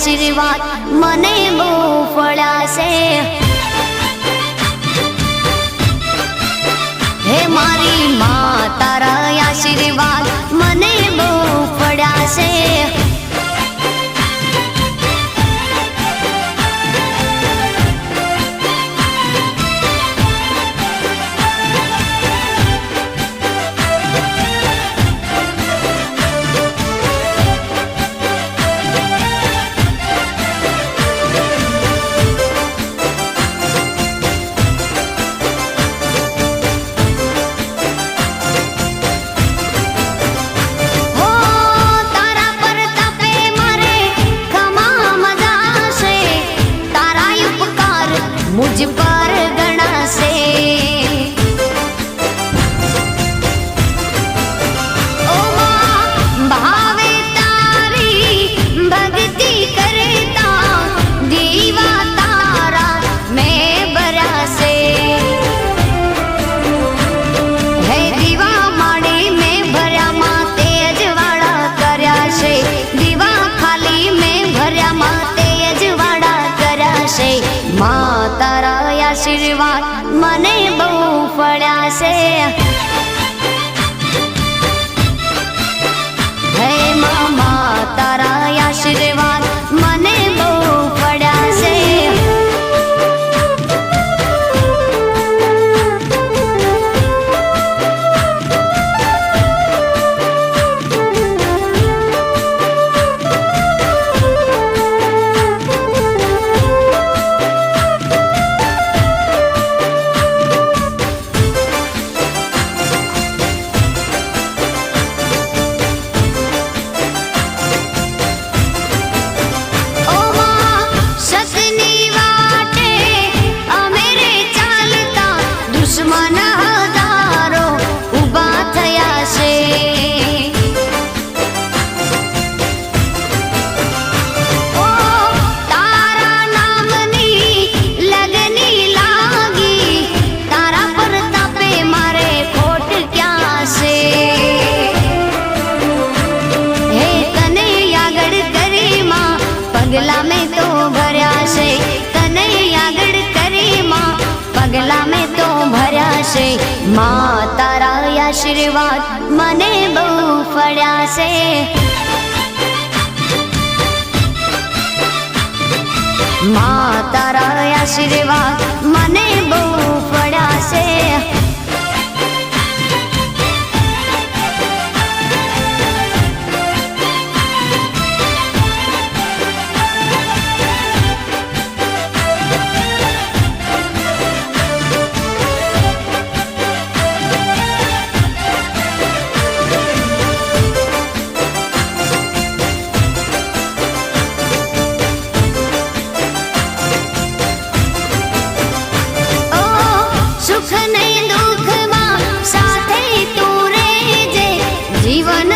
આશીર્વાદ મને બહુ ફળ્યા છે। હે મારી માં તારા આશીર્વાદ મને બહુ ફળ્યા છે। मुझ पर गणा से ओ मां भावे तारी भक्ति करता दीवा तारा मैं बरा से है दीवा माड़ी में भर्या माते अजवाड़ा कर्या से दीवा खाली में भर्या माते अजवाड़ा कर्या से मां तारा आशीर्वाद મને બહુ ફળ્યા છે। હે મામા તારા આશીર્વાદ મને બહુ ફળ્યા છે। पगला में तो भर्या से तने आगड़ करे मां पगला में तो भर्या से मां तारा आशीर्वाद मने बहु फळ्या से। मां तारा आशीर्वाद मने बहु फळ्या से। सुख नहीं दुख मां साथे तू रे जे जीवन